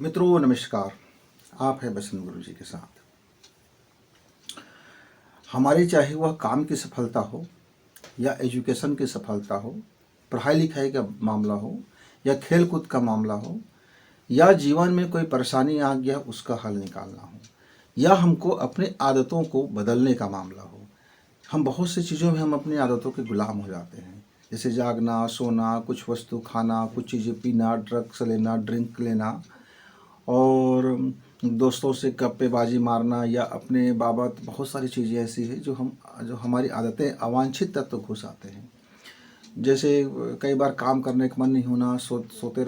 मित्रों नमस्कार। आप हैं बसंत गुरु जी के साथ। हमारी चाहे वह काम की सफलता हो या एजुकेशन की सफलता हो, पढ़ाई लिखाई का मामला हो या खेल कूद का मामला हो, या जीवन में कोई परेशानी आ गया उसका हल निकालना हो, या हमको अपने आदतों को बदलने का मामला हो। हम बहुत सी चीज़ों में हम अपनी आदतों के गुलाम हो जाते हैं, जैसे जागना, सोना, कुछ वस्तु खाना, कुछ चीज़ें पीना, ड्रग्स लेना, ड्रिंक लेना, और दोस्तों से गप्पेबाजी मारना, या अपने बाबत बहुत सारी चीज़ें ऐसी हैं जो हमारी आदतें अवांछित तत्व घुस आते हैं। जैसे कई बार काम करने का मन नहीं होना, सोते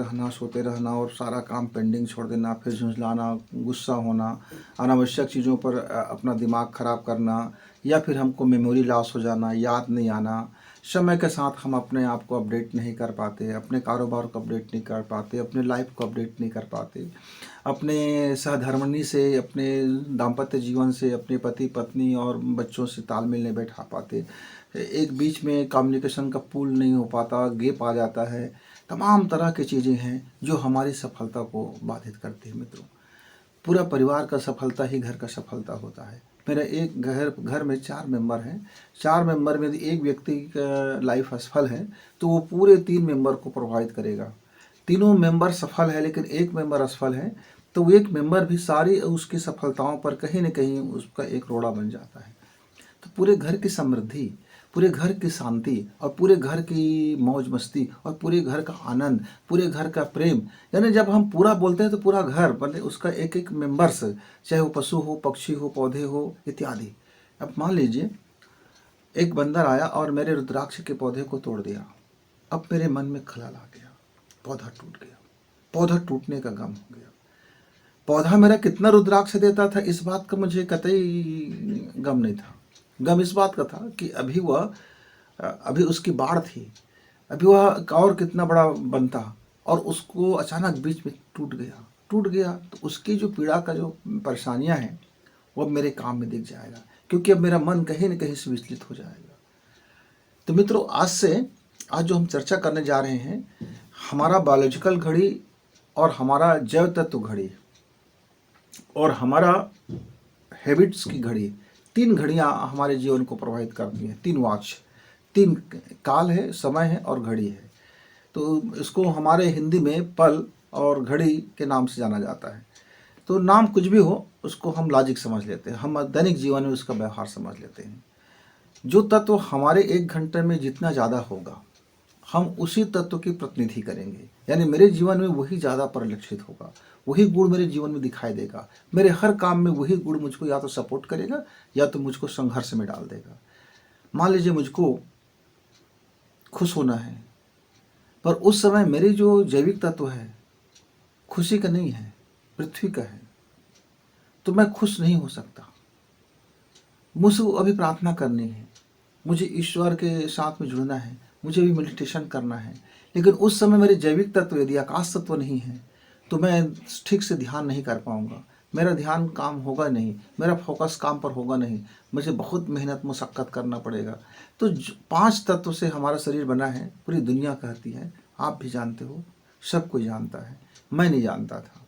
रहना और सारा काम पेंडिंग छोड़ देना, फिर झुंझलाना, गुस्सा होना, अनावश्यक चीज़ों पर अपना दिमाग ख़राब करना, या फिर हमको मेमोरी लॉस हो जाना, याद नहीं आना। समय के साथ हम अपने आप को अपडेट नहीं कर पाते, अपने कारोबार को अपडेट नहीं कर पाते, अपने लाइफ को अपडेट नहीं कर पाते, अपने सहधर्मिणी से, अपने दाम्पत्य जीवन से, अपने पति पत्नी और बच्चों से तालमेल नहीं बैठा पाते, एक बीच में कम्युनिकेशन का पुल नहीं हो पाता, गैप आ जाता है। तमाम तरह की चीज़ें हैं जो हमारी सफलता को बाधित करती है। मित्रों, पूरा परिवार का सफलता ही घर का सफलता होता है। मेरा एक घर में 4 मेंबर हैं। 4 मेंबर में यदि एक व्यक्ति का लाइफ असफल है तो वो पूरे 3 मेंबर को प्रभावित करेगा। तीनों मेंबर सफल है लेकिन एक मेंबर असफल है तो वो एक मेंबर भी सारी उसकी सफलताओं पर कहीं न कहीं उसका एक रोड़ा बन जाता है। तो पूरे घर की समृद्धि, पूरे घर की शांति और पूरे घर की मौज मस्ती और पूरे घर का आनंद, पूरे घर का प्रेम, यानी जब हम पूरा बोलते हैं तो पूरा घर मतलब उसका एक एक मेंबर्स, चाहे वो पशु हो, पक्षी हो, पौधे हो इत्यादि। अब मान लीजिए एक बंदर आया और मेरे रुद्राक्ष के पौधे को तोड़ दिया। अब मेरे मन में खलल आ गया, पौधा टूट गया। पौधा टूटने का गम हो गया। पौधा मेरा कितना रुद्राक्ष देता था इस बात का मुझे कतई गम नहीं था। गम इस बात का था कि अभी उसकी बाढ़ थी, अभी वह और कितना बड़ा बनता और उसको अचानक बीच में टूट गया तो उसकी जो पीड़ा का जो परेशानियां हैं वो अब मेरे काम में दिख जाएगा, क्योंकि अब मेरा मन कहीं न कहीं से विचलित हो जाएगा। तो मित्रों, आज जो हम चर्चा करने जा रहे हैं, हमारा बायोलॉजिकल घड़ी और हमारा जैव तत्व घड़ी और हमारा हैबिट्स की घड़ी, 3 घड़ियाँ हमारे जीवन को प्रभावित करती हैं। 3 वॉच, 3 काल है, समय है और घड़ी है। तो इसको हमारे हिंदी में पल और घड़ी के नाम से जाना जाता है। तो नाम कुछ भी हो उसको हम लॉजिक समझ लेते हैं, हम दैनिक जीवन में उसका व्यवहार समझ लेते हैं। जो तत्व हमारे 1 घंटे में जितना ज़्यादा होगा हम उसी तत्व की प्रतिनिधि करेंगे, यानी मेरे जीवन में वही ज़्यादा परिलक्षित होगा, वही गुण मेरे जीवन में दिखाई देगा। मेरे हर काम में वही गुण मुझको या तो सपोर्ट करेगा या तो मुझको संघर्ष में डाल देगा। मान लीजिए मुझको खुश होना है, पर उस समय मेरे जो जैविक तत्व है खुशी का नहीं है, पृथ्वी का है, तो मैं खुश नहीं हो सकता। मुझको अभी प्रार्थना करनी है, मुझे ईश्वर के साथ में जुड़ना है, मुझे भी मेडिटेशन करना है, लेकिन उस समय मेरे जैविक तत्व यदि आकाश तत्व नहीं है तो मैं ठीक से ध्यान नहीं कर पाऊंगा, मेरा ध्यान काम होगा नहीं, मेरा फोकस काम पर होगा नहीं, मुझे बहुत मेहनत मशक्क़त करना पड़ेगा। तो 5 तत्व से हमारा शरीर बना है, पूरी दुनिया कहती है, आप भी जानते हो, सब कोई जानता है। मैं नहीं जानता था,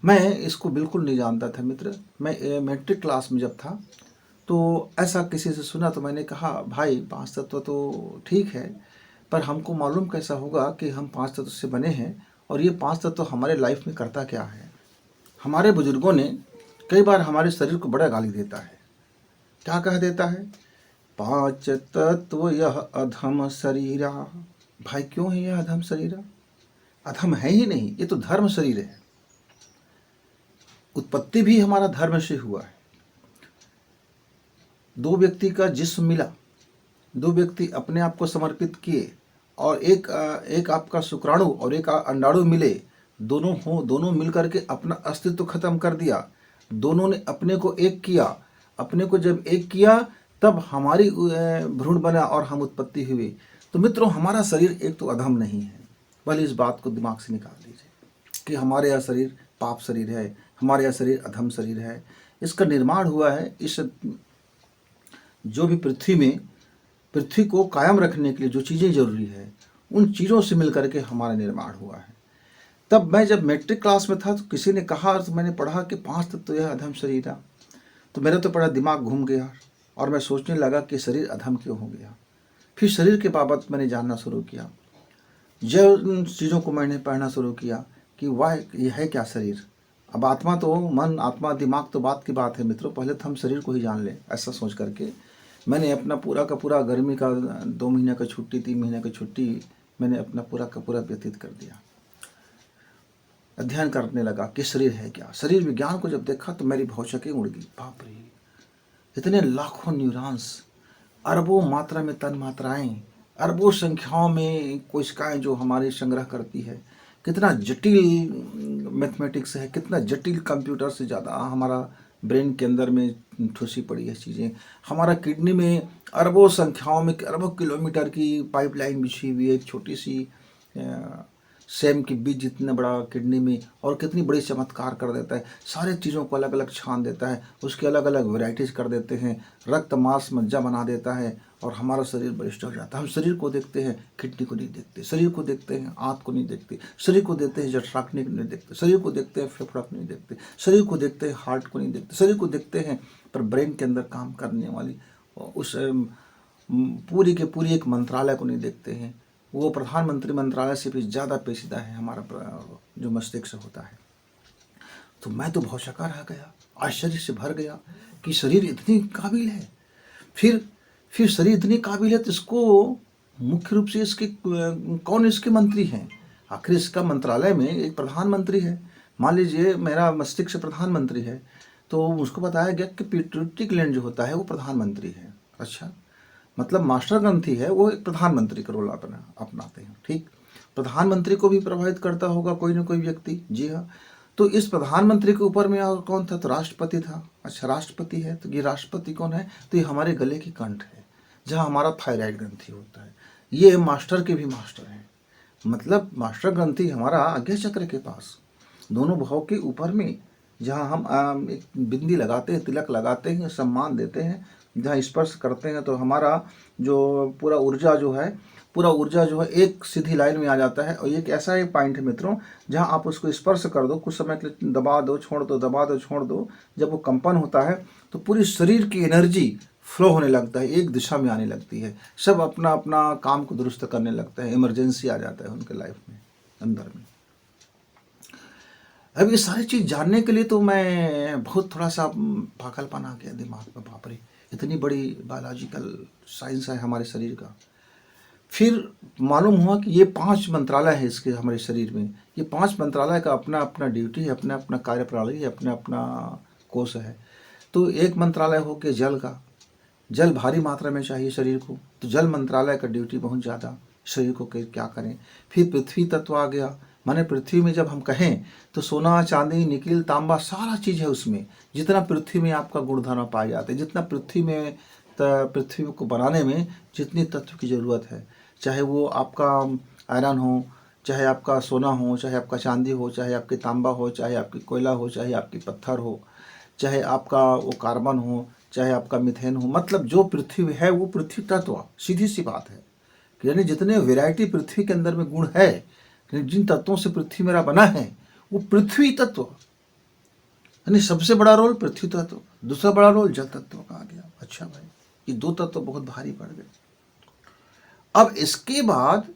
मैं इसको बिल्कुल नहीं जानता था मित्र। मैं मैट्रिक क्लास में जब था तो ऐसा किसी से सुना तो मैंने कहा भाई 5 तत्व तो ठीक है, पर हमको मालूम कैसा होगा कि हम 5 तत्व से बने हैं और ये 5 तत्व हमारे लाइफ में करता क्या है। हमारे बुजुर्गों ने कई बार हमारे शरीर को बड़ा गाली देता है। क्या कह देता है? 5 तत्व यह अधम शरीरा। भाई क्यों है यह अधम शरीरा? अधम है ही नहीं, ये तो धर्म शरीर है। उत्पत्ति भी हमारा धर्म से हुआ है। 2 व्यक्ति का जिस्म मिला, 2 व्यक्ति अपने आप को समर्पित किए और एक आपका शुक्राणु और एक अंडाणु मिले, दोनों मिलकर के अपना अस्तित्व खत्म कर दिया, दोनों ने अपने को एक किया। अपने को जब एक किया तब हमारी भ्रूण बना और हम उत्पत्ति हुई। तो मित्रों, हमारा शरीर एक तो अधम नहीं है, भले इस बात को दिमाग से निकाल दीजिए कि हमारे यह शरीर पाप शरीर है, हमारे यह शरीर अधम शरीर है। इसका निर्माण हुआ है इस जो भी पृथ्वी को कायम रखने के लिए जो चीज़ें जरूरी है उन चीज़ों से मिलकर के हमारा निर्माण हुआ है। तब मैं जब मैट्रिक क्लास में था तो किसी ने कहा, तो मैंने पढ़ा कि 5 तत्व यह अधम शरीर है। तो मेरा तो बड़ा दिमाग घूम गया और मैं सोचने लगा कि शरीर अधम क्यों हो गया। फिर शरीर के बाबत मैंने जानना शुरू किया। जब उन चीज़ों को मैंने पढ़ना शुरू किया कि वाह ये है क्या शरीर। अब आत्मा तो मन, आत्मा दिमाग तो बात की बात है मित्रों, पहले तो हम शरीर को ही जान लें। ऐसा सोच करके मैंने अपना पूरा का पूरा गर्मी का 2 महीने का छुट्टी, 3 महीने की छुट्टी मैंने अपना पूरा का पूरा व्यतीत कर दिया। अध्ययन करने लगा कि शरीर है क्या। शरीर विज्ञान को जब देखा तो मेरी भौचक्की उड़ गई। बाप रे, इतने लाखों न्यूरॉन्स, अरबों मात्रा में तन मात्राएं, अरबों संख्याओं में कोशिकाएं जो हमारे संग्रह करती है। कितना जटिल मैथमेटिक्स है, कितना जटिल कंप्यूटर से ज़्यादा हमारा ब्रेन के अंदर में ठुसी पड़ी है चीज़ें। हमारा किडनी में अरबों संख्याओं में, अरबों किलोमीटर की पाइपलाइन बिछी हुई है। एक छोटी सी सेम के बीज जितना बड़ा किडनी में, और कितनी बड़ी चमत्कार कर देता है। सारे चीज़ों को अलग अलग छान देता है, उसके अलग अलग वेराइटीज़ कर देते हैं, रक्त मांस मज्जा बना देता है और हमारा शरीर बलिष्ठ हो जाता है। हम शरीर को देखते हैं, किडनी को नहीं देखते। शरीर को देखते हैं, आँख को नहीं देखते। शरीर को देखते हैं, जठराग्नि को नहीं देखते। शरीर को देखते हैं, फेफड़ा को नहीं देखते। शरीर को देखते हैं, हार्ट को नहीं देखते। शरीर को देखते हैं, पर ब्रेन के अंदर काम करने वाली उस पूरी के पूरी एक मंत्रालय को नहीं देखते हैं। वो प्रधानमंत्री मंत्रालय से भी ज़्यादा पेचीदा है हमारा जो मस्तिष्क होता है। तो मैं तो भौचक्का रह गया, आश्चर्य से भर गया कि शरीर इतनी काबिल है। फिर शरीर इतनी काबिल है तो इसको मुख्य रूप से इसके कौन इसके मंत्री हैं? आखिर इसका मंत्रालय में एक प्रधानमंत्री है। मान लीजिए मेरा मस्तिष्क प्रधानमंत्री है, तो उसको बताया गया कि पिट्यूटरी ग्लैंड जो होता है वो प्रधानमंत्री है। अच्छा, मतलब मास्टर ग्रंथि है वो एक प्रधानमंत्री का रोल अपनाते हैं। ठीक, प्रधानमंत्री को भी प्रभावित करता होगा कोई ना कोई व्यक्ति। जी हाँ, तो इस प्रधानमंत्री के ऊपर में और कौन था? तो राष्ट्रपति था। अच्छा, राष्ट्रपति है तो ये राष्ट्रपति कौन है? तो ये हमारे गले की कंठ है, जहाँ हमारा थायराइड ग्रंथि होता है। ये मास्टर के भी मास्टर हैं, मतलब मास्टर ग्रंथि हमारा आज्ञा चक्र के पास, दोनों भाव के ऊपर में, जहाँ हम एक बिंदी लगाते हैं, तिलक लगाते हैं, सम्मान देते हैं, जहाँ स्पर्श करते हैं तो हमारा जो पूरा ऊर्जा जो है, एक सीधी लाइन में आ जाता है। और ये एक ऐसा एक पॉइंट है मित्रों, जहाँ आप उसको स्पर्श कर दो, कुछ समय के लिए दबा दो, छोड़ दो, दबा दो, छोड़ दो, जब वो कंपन होता है तो पूरी शरीर की एनर्जी फ्लो होने लगता है, एक दिशा में आने लगती है। सब अपना अपना काम को दुरुस्त करने लगता है, इमरजेंसी आ जाता है उनके लाइफ में, अंदर में। अब ये सारी चीज़ जानने के लिए तो मैं बहुत थोड़ा सा पागलपन आ गया दिमाग में। बाप रे, इतनी बड़ी बायोलॉजिकल साइंस है हमारे शरीर का। फिर मालूम हुआ कि ये 5 मंत्रालय है इसके हमारे शरीर में। ये 5 मंत्रालय का अपना अपना ड्यूटी है, अपना अपना कार्यप्रणाली है, अपना अपना कोष है। तो एक मंत्रालय हो गया जल का, जल भारी मात्रा में चाहिए शरीर को, तो जल मंत्रालय का ड्यूटी बहुत ज़्यादा शरीर को क्या करें। फिर पृथ्वी तत्व आ गया, माने पृथ्वी में जब हम कहें तो सोना, चांदी, निकिल, तांबा सारा चीज़ है उसमें। जितना पृथ्वी में आपका गुणधर्म पाए जाते हैं, जितना पृथ्वी को बनाने में जितनी तत्व की ज़रूरत है, चाहे वो आपका आयरन हो, चाहे आपका सोना हो, चाहे आपका चांदी हो, चाहे आपकी तांबा हो, चाहे आपकी कोयला हो, चाहे आपकी पत्थर हो, चाहे आपका वो कार्बन हो, चाहे आपका मीथेन हो, मतलब जो पृथ्वी है वो पृथ्वी तत्व। सीधी सी बात है, यानी जितने वैरायटी पृथ्वी के अंदर में गुण है, जिन तत्वों से पृथ्वी मेरा बना है वो पृथ्वी तत्व, यानी सबसे बड़ा रोल पृथ्वी तत्व, दूसरा बड़ा रोल जल तत्व का आ गया। अच्छा भाई, ये 2 तत्व बहुत भारी पड़ गए। अब इसके बाद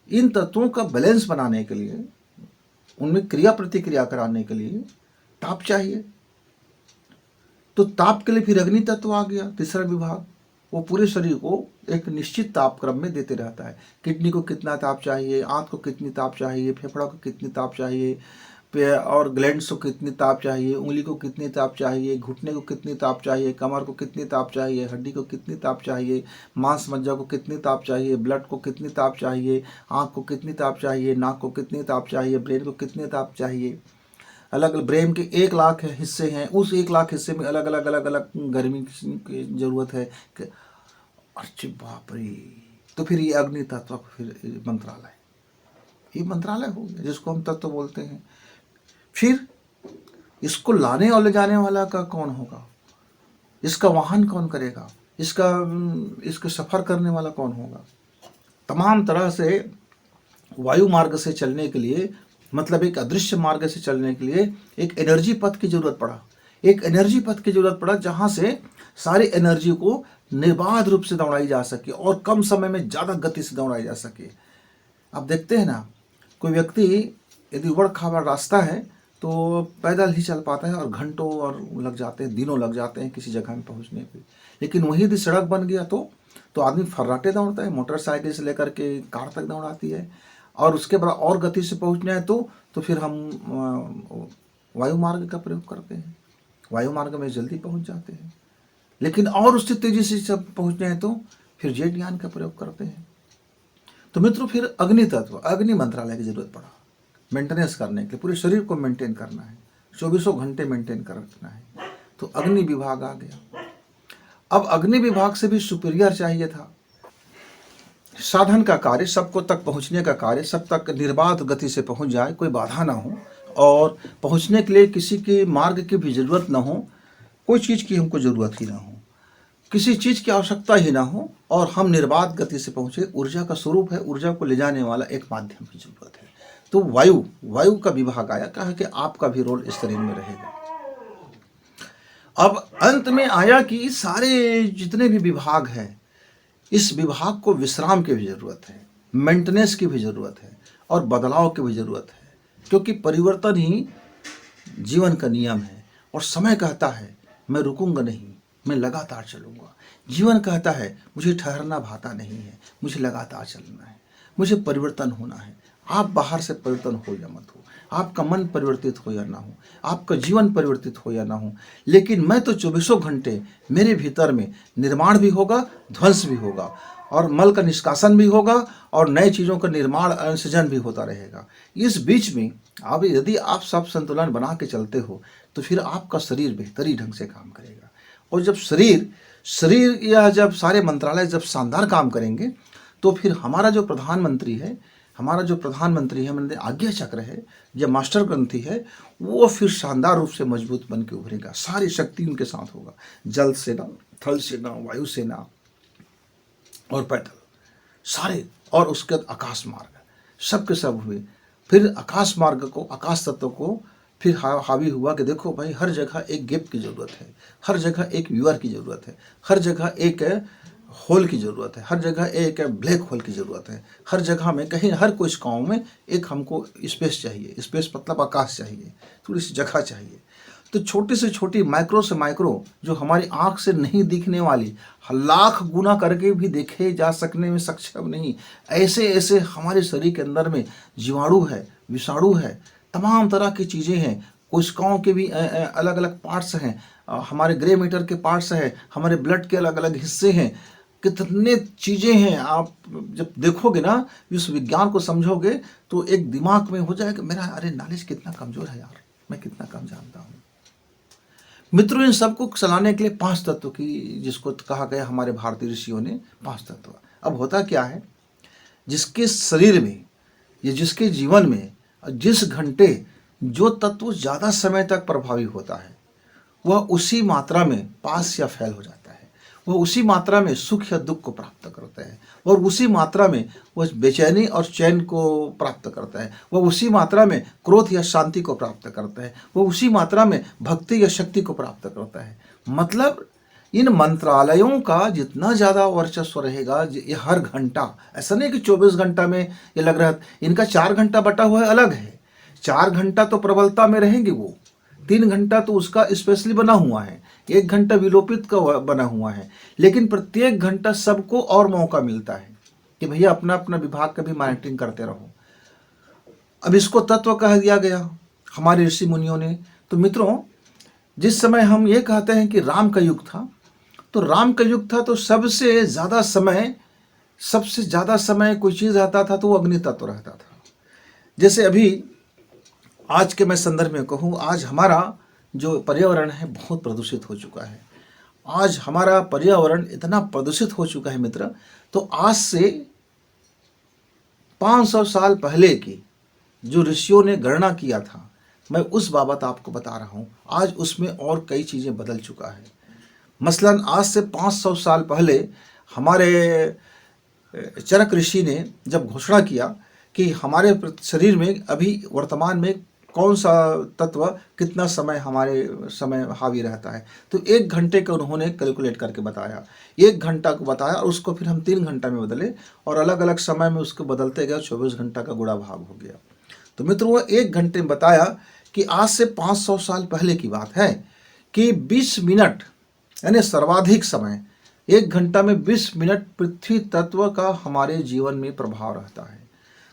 इन तत्वों का बैलेंस बनाने के लिए, उनमें क्रिया प्रतिक्रिया कराने के लिए ताप चाहिए। तो ताप के लिए फिर अग्नि तत्व आ गया, तीसरा विभाग। वो पूरे शरीर को एक निश्चित ताप क्रम में देते रहता है। किडनी को कितना ताप चाहिए, आंत को कितनी ताप चाहिए, फेफड़ा को कितनी ताप चाहिए, और ग्लैंड्स को कितनी ताप चाहिए, उंगली को कितनी ताप चाहिए, घुटने को कितनी ताप चाहिए, कमर को कितनी ताप चाहिए, हड्डी को कितनी ताप चाहिए, मांस मज्जा को कितनी ताप चाहिए, ब्लड को कितनी ताप चाहिए, आँख को कितनी ताप चाहिए, नाक को कितनी ताप चाहिए, ब्रेन को कितनी ताप चाहिए। अलग अलग ब्रेन के 1 लाख हिस्से हैं, उस 1 लाख हिस्से में अलग अलग गर्मी की ज़रूरत है। अरे बाप रे, तो फिर ये अग्नि तत्व, फिर मंत्रालय, ये मंत्रालय हो गया जिसको हम तत्व बोलते हैं। फिर इसको लाने और ले जाने वाला का कौन होगा, इसका वाहन कौन करेगा, इसका सफ़र करने वाला कौन होगा। तमाम तरह से वायु मार्ग से चलने के लिए मतलब एक अदृश्य मार्ग से चलने के लिए एक एनर्जी पथ की जरूरत पड़ा, एक एनर्जी पथ की जरूरत पड़ा जहाँ से सारी एनर्जी को निर्बाध रूप से दौड़ाई जा सके और कम समय में ज़्यादा गति से दौड़ाई जा सके। अब देखते हैं ना, कोई व्यक्ति यदि उबड़ खाबड़ रास्ता है तो पैदल ही चल पाता है और घंटों और लग जाते हैं, दिनों लग जाते हैं किसी जगह में पहुंचने पे। लेकिन वही यदि सड़क बन गया तो आदमी फर्राटे दौड़ता है, मोटरसाइकिल से लेकर के कार तक दौड़ाती है। और उसके बाद और गति से पहुंचना है तो फिर हम वायु मार्ग का प्रयोग करते हैं, वायु मार्ग में जल्दी पहुंच जाते हैं। लेकिन और उससे तेजी से जब पहुंचना है तो फिर जेट यान का प्रयोग करते हैं। तो मित्रों, फिर अग्नि तत्व, अग्नि मंत्रालय की जरूरत पड़ा मेंटेनेंस करने के लिए, पूरे शरीर को मेंटेन करना है, 24 घंटे मेंटेन कर रखना है, तो अग्नि विभाग आ गया। अब अग्नि विभाग से भी सुपीरियर चाहिए था। साधन का कार्य, सबको तक पहुंचने का कार्य, सब तक निर्बाध गति से पहुंच जाए, कोई बाधा ना हो और पहुंचने के लिए किसी के मार्ग की भी जरूरत ना हो, कोई चीज़ की हमको जरूरत ही ना हो, किसी चीज़ की आवश्यकता ही ना हो और हम निर्बाध गति से पहुंचे। ऊर्जा का स्वरूप है, ऊर्जा को ले जाने वाला एक माध्यम की जरूरत है। तो वायु का विभाग आया, कहा कि आपका भी रोल इस शरीर में रहेगा। अब अंत में आया कि सारे जितने भी विभाग हैं, इस विभाग को विश्राम की भी जरूरत है, मेंटेनेंस की भी जरूरत है और बदलाव की भी जरूरत है, क्योंकि परिवर्तन ही जीवन का नियम है। और समय कहता है मैं रुकूंगा नहीं, मैं लगातार चलूंगा। जीवन कहता है मुझे ठहरना भाता नहीं है, मुझे लगातार चलना है, मुझे परिवर्तन होना है। आप बाहर से परिवर्तन हो या मत हो, आपका मन परिवर्तित हो या ना हो, आपका जीवन परिवर्तित हो या ना हो, लेकिन मैं तो 24 घंटे मेरे भीतर में निर्माण भी होगा, ध्वंस भी होगा और मल का निष्कासन भी होगा और नए चीज़ों का निर्माण सृजन भी होता रहेगा। इस बीच में अब यदि आप सब संतुलन बना के चलते हो तो फिर आपका शरीर बेहतरी ढंग से काम करेगा। और जब शरीर या जब सारे मंत्रालय जब शानदार काम करेंगे तो फिर हमारा जो प्रधानमंत्री है, मतलब आज्ञा चक्र है, जो मास्टर ग्रंथि है, वो फिर शानदार रूप से मजबूत बन के उभरेगा। सारी शक्ति उनके साथ होगा, जल सेना, थल सेना, वायु सेना और पैदल सारे, और उसके बाद आकाश मार्ग, सब के सब हुए। फिर आकाश मार्ग को, आकाश तत्व को फिर हावी हुआ कि देखो भाई, हर जगह एक गैप की ज़रूरत है, हर जगह एक व्यूअर की ज़रूरत है, हर जगह एक होल की ज़रूरत है, हर जगह एक ब्लैक होल की ज़रूरत है, हर जगह में कहीं हर कोशिकाओं में एक हमको स्पेस चाहिए। स्पेस मतलब आकाश चाहिए, थोड़ी सी जगह चाहिए। तो छोटी से छोटी, माइक्रो से माइक्रो, जो हमारी आँख से नहीं दिखने वाली, लाख गुना करके भी देखे जा सकने में सक्षम नहीं, ऐसे ऐसे हमारे शरीर के अंदर में जीवाणु है, विषाणु है, तमाम तरह की चीज़ें हैं। कोशिकाओं के भी अलग अलग पार्ट्स हैं, हमारे ग्रे मैटर के पार्ट्स हैं, हमारे ब्लड के अलग अलग हिस्से हैं, कितने चीज़ें हैं। आप जब देखोगे ना, इस विज्ञान को समझोगे तो एक दिमाग में हो जाएगा मेरा, अरे नॉलेज कितना कमज़ोर है यार, मैं कितना कम जानता हूँ। मित्रों, इन सबको चलाने के लिए 5 तत्व की, जिसको कहा गया हमारे भारतीय ऋषियों ने 5 तत्व। अब होता क्या है, जिसके शरीर में या जिसके जीवन में जिस घंटे जो तत्व ज़्यादा समय तक प्रभावी होता है, वह उसी मात्रा में पास या फेल हो जाता है, वह उसी मात्रा में सुख या दुख को प्राप्त करता है, और उसी मात्रा में वह बेचैनी और चैन को प्राप्त करता है, वह उसी मात्रा में क्रोध या शांति को प्राप्त करता है, वह उसी मात्रा में भक्ति या शक्ति को प्राप्त करता है। मतलब इन मंत्रालयों का जितना ज़्यादा वर्चस्व रहेगा, ये हर घंटा, ऐसा नहीं कि 24 घंटा में ये लग रहा है, इनका 4 घंटा बटा हुआ है, अलग है। 4 घंटा तो प्रबलता में रहेंगे, वो 3 घंटा तो उसका स्पेशली बना हुआ है, 1 घंटा विलोपित का बना हुआ है। लेकिन प्रत्येक घंटा सबको और मौका मिलता है कि भैया अपना अपना विभाग का भी मॉनिटरिंग करते रहो। अब इसको तत्व कह दिया गया हमारे ऋषि मुनियों ने। तो मित्रों, जिस समय हम ये कहते हैं कि राम का युग था, तो राम का युग था तो सबसे ज़्यादा समय कोई चीज़ आता था तो वो अग्नि तत्व रहता था। जैसे अभी आज के मैं संदर्भ में कहूँ, आज हमारा जो पर्यावरण है बहुत प्रदूषित हो चुका है। आज हमारा पर्यावरण इतना प्रदूषित हो चुका है मित्र, तो आज से 500 साल पहले की जो ऋषियों ने गणना किया था, मैं उस बाबत आपको बता रहा हूँ। आज उसमें और कई चीज़ें बदल चुका है। मसलन आज से 500 साल पहले हमारे चरक ऋषि ने जब घोषणा किया कि हमारे शरीर में अभी वर्तमान में कौन सा तत्व कितना समय हमारे समय हावी रहता है। तो 1 घंटे का उन्होंने कैलकुलेट करके बताया, 1 घंटा को बताया और उसको फिर हम 3 घंटा में बदले और अलग अलग समय में उसको बदलते गए, 24 घंटा का गुणा भाग हो गया। तो मित्रों, वो 1 घंटे में बताया कि आज से 500 साल पहले की बात है कि 20 मिनट यानी सर्वाधिक समय, 1 घंटा में 20 मिनट पृथ्वी तत्व का हमारे जीवन में प्रभाव रहता है।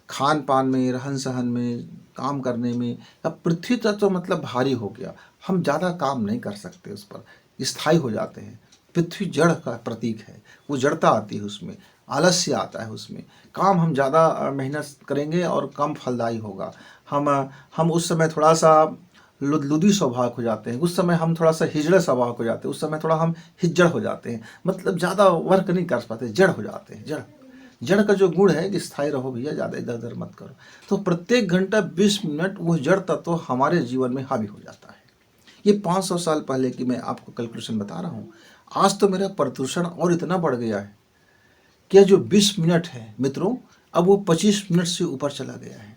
खान पान में, रहन सहन में, काम करने में। अब पृथ्वी तत्व मतलब भारी हो गया, हम ज़्यादा काम नहीं कर सकते, उस पर स्थायी हो जाते हैं। पृथ्वी जड़ का प्रतीक है, वो जड़ता आती है उसमें, आलस्य आता है उसमें। काम हम ज़्यादा मेहनत करेंगे और कम फलदायी होगा। हम उस समय थोड़ा सा लुदी स्वभाव हो जाते हैं, उस समय हम थोड़ा सा हिजड़े स्वभाव हो जाते हैं, उस समय थोड़ा हम हिज्जड़ हो जाते हैं, मतलब ज़्यादा वर्क नहीं कर पाते, जड़ हो जाते हैं। जड़ जड़ का जो गुण है कि स्थायी रहो भैया, ज़्यादा इधर उधर मत करो। तो प्रत्येक घंटा 20 मिनट वो जड़ तत्व हमारे जीवन में हावी हो जाता है। ये 500 साल पहले की मैं आपको कैलकुलेशन बता रहा हूँ। आज तो मेरा प्रदूषण और इतना बढ़ गया है कि जो 20 मिनट है मित्रों, अब वो 25 मिनट से ऊपर चला गया है।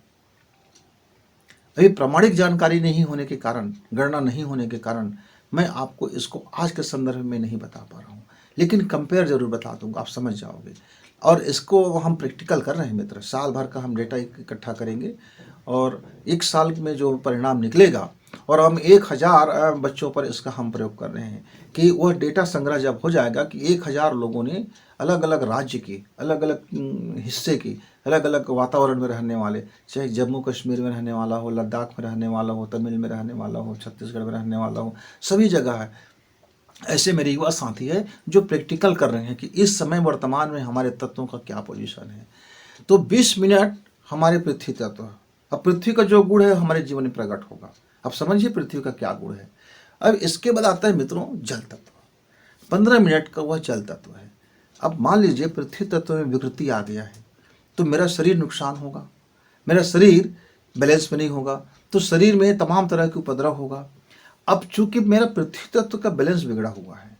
अभी प्रामाणिक जानकारी नहीं होने के कारण, गणना नहीं होने के कारण मैं आपको इसको आज के संदर्भ में नहीं बता पा रहा हूँ, लेकिन कंपेयर जरूर बता दूंगा, आप समझ जाओगे। और इसको हम प्रैक्टिकल कर रहे हैं मित्र, साल भर का हम डेटा इकट्ठा करेंगे और 1 साल में जो परिणाम निकलेगा, और हम 1000 बच्चों पर इसका हम प्रयोग कर रहे हैं कि वह डेटा संग्रह जब हो जाएगा कि 1000 लोगों ने अलग अलग राज्य की, अलग अलग हिस्से की, अलग अलग वातावरण में रहने वाले, चाहे जम्मू कश्मीर में रहने वाला हो, लद्दाख में रहने वाला हो, तमिल में रहने वाला हो, छत्तीसगढ़ में रहने वाला हो, सभी जगह है। ऐसे मेरे युवा साथी है जो प्रैक्टिकल कर रहे हैं कि इस समय वर्तमान में हमारे तत्वों का क्या पोजीशन है। तो 20 मिनट हमारे पृथ्वी तत्व, अब पृथ्वी का जो गुण है हमारे जीवन में प्रकट होगा। अब समझिए पृथ्वी का क्या गुण है। अब इसके बाद आता है मित्रों जल तत्व, 15 मिनट का वह जल तत्व है। अब मान लीजिए पृथ्वी तत्व में विकृति आ गया है तो मेरा शरीर नुकसान होगा, मेरा शरीर बैलेंस में नहीं होगा, तो शरीर में तमाम तरह के उपद्रव होगा। अब चूंकि मेरा पृथ्वी तत्व का बैलेंस बिगड़ा हुआ है,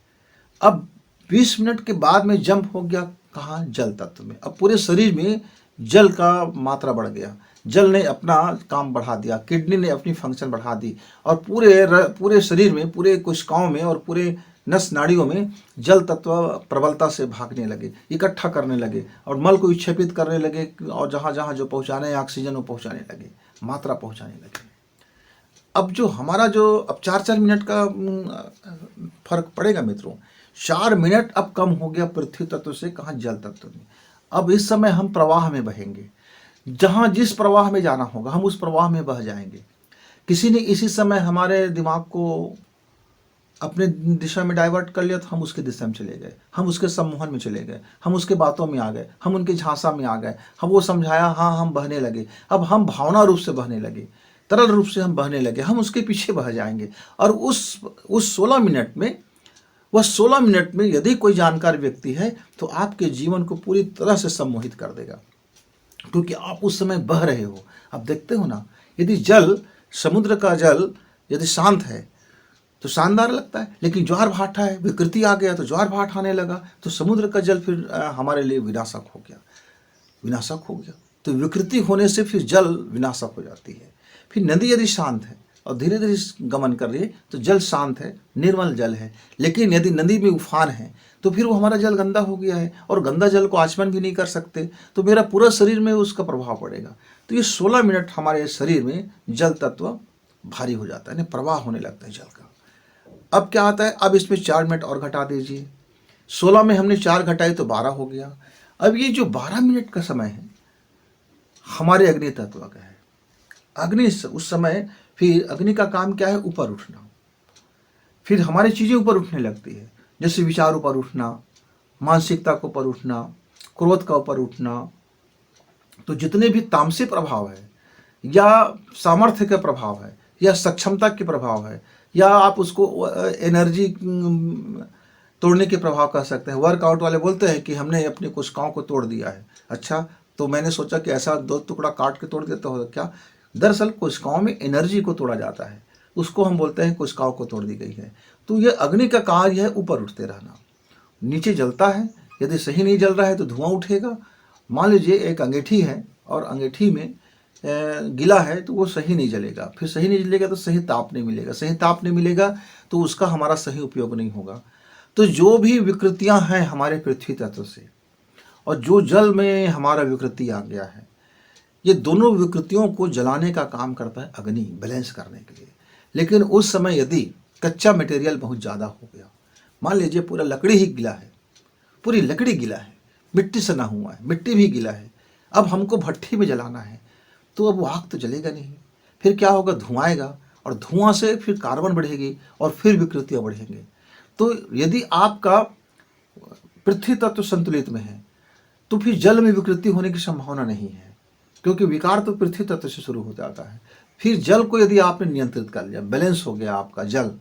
अब 20 मिनट के बाद में जंप हो गया कहाँ, जल तत्व में। अब पूरे शरीर में जल का मात्रा बढ़ गया, जल ने अपना काम बढ़ा दिया, किडनी ने अपनी फंक्शन बढ़ा दी और पूरे शरीर में, पूरे कोशिकाओं में और पूरे नस नाड़ियों में जल तत्व प्रबलता से भागने लगे, इकट्ठा करने लगे और मल को विक्षेपित करने लगे और जहाँ जहाँ जो पहुँचाने ऑक्सीजन वो पहुँचाने लगे, मात्रा पहुँचाने लगे। अब जो हमारा जो अब 4-4 मिनट का फर्क पड़ेगा मित्रों, 4 मिनट अब कम हो गया पृथ्वी तत्व से कहाँ, जल तत्व में। अब इस समय हम प्रवाह में बहेंगे, जहाँ जिस प्रवाह में जाना होगा हम उस प्रवाह में बह जाएंगे। किसी ने इसी समय हमारे दिमाग को अपने दिशा में डाइवर्ट कर लिया तो हम उसके दिशा में चले गए, हम उसके सम्मोहन में चले गए, हम उसके बातों में आ गए, हम उनके झांसा में आ गए, हम वो समझाया, हाँ हम बहने लगे। अब हम भावना रूप से बहने लगे, तरल रूप से हम बहने लगे, हम उसके पीछे बह जाएंगे। और उस 16 मिनट में, वह 16 मिनट में यदि कोई जानकार व्यक्ति है तो आपके जीवन को पूरी तरह से सम्मोहित कर देगा, क्योंकि आप उस समय बह रहे हो। आप देखते हो ना, यदि जल, समुद्र का जल यदि शांत है तो शानदार लगता है, लेकिन ज्वार भाटा है, विकृति आ गया तो ज्वार भाट आने लगा, तो समुद्र का जल फिर हमारे लिए विनाशक हो गया, विनाशक हो गया। तो विकृति होने से फिर जल विनाशक हो जाती है। फिर नदी यदि शांत है और धीरे धीरे गमन कर रही है तो जल शांत है, निर्मल जल है, लेकिन यदि नदी में उफान है तो फिर वो हमारा जल गंदा हो गया है और गंदा जल को आचमन भी नहीं कर सकते, तो मेरा पूरा शरीर में उसका प्रभाव पड़ेगा। तो ये 16 मिनट हमारे शरीर में जल तत्व भारी हो जाता है, प्रवाह होने लगता है जल का। अब क्या आता है, अब इसमें 4 मिनट और घटा दीजिए, 16 में हमने 4 घटाई तो 12 हो गया। अब ये जो 12 मिनट का समय है हमारे अग्नि तत्व का है। अग्नि उस समय, फिर अग्नि का काम क्या है, ऊपर उठना। फिर हमारी चीज़ें ऊपर उठने लगती है, जैसे विचार ऊपर उठना, मानसिकता को ऊपर उठना, क्रोध का ऊपर उठना। तो जितने भी तामसिक प्रभाव है या सामर्थ्य के प्रभाव है या सक्षमता के प्रभाव है या आप उसको एनर्जी तोड़ने के प्रभाव कह सकते हैं। वर्कआउट वाले बोलते हैं कि हमने अपनी कोशिकाओं को तोड़ दिया है। अच्छा, तो मैंने सोचा कि ऐसा 2 टुकड़ा काट के तोड़ देता हो क्या? दरअसल कोशिकाओं में एनर्जी को तोड़ा जाता है, उसको हम बोलते हैं कोशिकाओं को तोड़ दी गई है। तो ये अग्नि का कार्य है ऊपर उठते रहना। नीचे जलता है, यदि सही नहीं जल रहा है तो धुआं उठेगा। मान लीजिए एक अंगीठी है और अंगीठी में गीला है तो वो सही नहीं जलेगा, फिर सही नहीं जलेगा तो सही ताप नहीं मिलेगा, सही ताप नहीं मिलेगा तो उसका हमारा सही उपयोग नहीं होगा। तो जो भी विकृतियां हैं हमारे पृथ्वी तत्व से और जो जल में हमारा विकृति आ गया है, ये दोनों विकृतियों को जलाने का काम करता है अग्नि, बैलेंस करने के लिए। लेकिन उस समय यदि कच्चा मटेरियल बहुत ज़्यादा हो गया, मान लीजिए पूरा लकड़ी ही गीला है, पूरी लकड़ी गीला है, मिट्टी से ना हुआ है, मिट्टी भी गीला है, अब हमको भट्ठी में जलाना है तो अब वो आग तो जलेगा नहीं, फिर क्या होगा, धुआं आएगा और धुआं से फिर कार्बन बढ़ेगी और फिर विकृतियाँ बढ़ेंगे। तो यदि आपका पृथ्वी तत्व संतुलित में है तो फिर जल में विकृति होने की संभावना नहीं है, क्योंकि विकार तो पृथ्वी तत्व से शुरू हो जाता है। फिर जल को यदि आपने नियंत्रित कर लिया, बैलेंस हो गया आपका जल,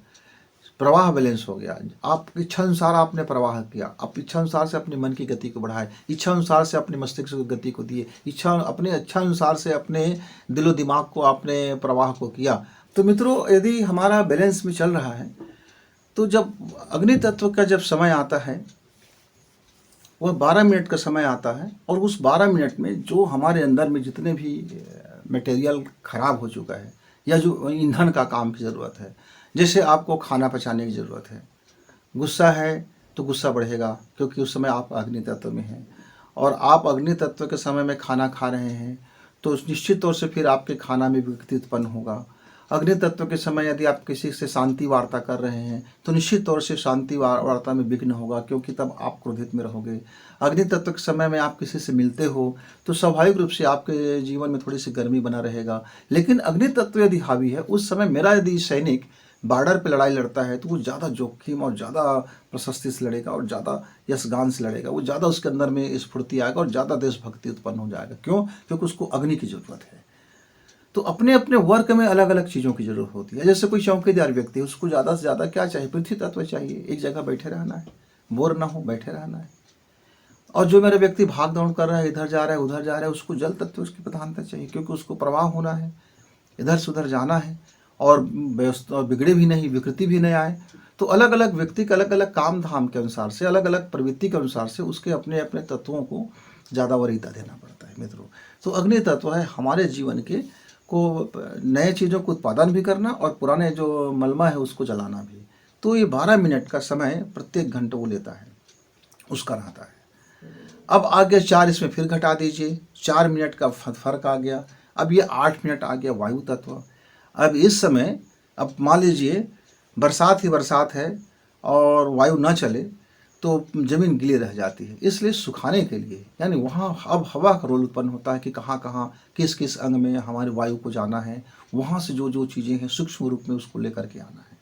प्रवाह बैलेंस हो गया, आप इच्छा अनुसार आपने प्रवाह किया, आप इच्छा अनुसार से अपने मन की गति को बढ़ाए, इच्छा अनुसार से अपने मस्तिष्क की गति को दिए, अपने इच्छा अनुसार से अपने दिलो दिमाग को आपने प्रवाह को किया। तो मित्रों, यदि हमारा बैलेंस में चल रहा है तो जब अग्नि तत्व का जब समय आता है वह 12 मिनट का समय आता है और उस 12 मिनट में जो हमारे अंदर में जितने भी मटेरियल खराब हो चुका है या जो ईंधन का काम की ज़रूरत है, जैसे आपको खाना पचाने की ज़रूरत है, गुस्सा है तो गुस्सा बढ़ेगा क्योंकि उस समय आप अग्नि तत्व में हैं, और आप अग्नि तत्व के समय में खाना खा रहे हैं तो निश्चित तौर से फिर आपके खाना में विकृति उत्पन्न होगा। अग्नि तत्व के समय यदि आप किसी से शांति वार्ता कर रहे हैं तो निश्चित तौर से शांति वार्ता में विघ्न होगा, क्योंकि तब आप क्रोधित में रहोगे। अग्नि तत्व के समय में आप किसी से मिलते हो तो स्वाभाविक रूप से आपके जीवन में थोड़ी सी गर्मी बना रहेगा। लेकिन अग्नि तत्व यदि हावी है उस समय, मेरा यदि सैनिक बॉर्डर पे लड़ाई लड़ता है तो वो ज़्यादा जोखिम और ज़्यादा प्रशस्ति से लड़ेगा और ज़्यादा यशगान से लड़ेगा, वो ज़्यादा उसके अंदर में स्फूर्ति आएगा और ज़्यादा देशभक्ति उत्पन्न हो जाएगा। क्यों? क्योंकि उसको अग्नि की जरूरत है। तो अपने अपने वर्क में अलग अलग चीज़ों की जरूरत होती है। जैसे कोई चौकीदार व्यक्ति है, उसको ज़्यादा से ज़्यादा क्या चाहिए? पृथ्वी तत्व चाहिए, एक जगह बैठे रहना है, बोर ना हो, बैठे रहना है। और जो मेरा व्यक्ति भाग दौड़ कर रहा है, इधर जा रहा है उधर जा रहा है, उसको जल तत्व उसकी प्रधानता चाहिए, क्योंकि उसको प्रवाह होना है, इधर से उधर जाना है और व्यवस्था बिगड़े भी नहीं, विकृति भी नहीं आए। तो अलग अलग व्यक्ति के अलग अलग काम धाम के अनुसार से, अलग अलग प्रवृत्ति के अनुसार से उसके अपने अपने तत्वों को ज़्यादा वरीयता देना पड़ता है मित्रों। तो अग्नि तत्व है हमारे जीवन के को नए चीज़ों को उत्पादन भी करना और पुराने जो मलमा है उसको जलाना भी। तो ये 12 मिनट का समय प्रत्येक घंटे वो लेता है, उसका रहता है। अब आगे 4 इसमें फिर घटा दीजिए, 4 मिनट का फर्क आ गया। अब ये 8 मिनट आ गया वायु तत्व। अब इस समय, अब मान लीजिए बरसात ही बरसात है और वायु ना चले तो ज़मीन गीली रह जाती है, इसलिए सुखाने के लिए, यानी वहाँ अब हवा का रोल उत्पन्न होता है कि कहाँ कहाँ किस किस अंग में हमारे वायु को जाना है, वहाँ से जो जो चीज़ें हैं सूक्ष्म रूप में उसको लेकर के आना है।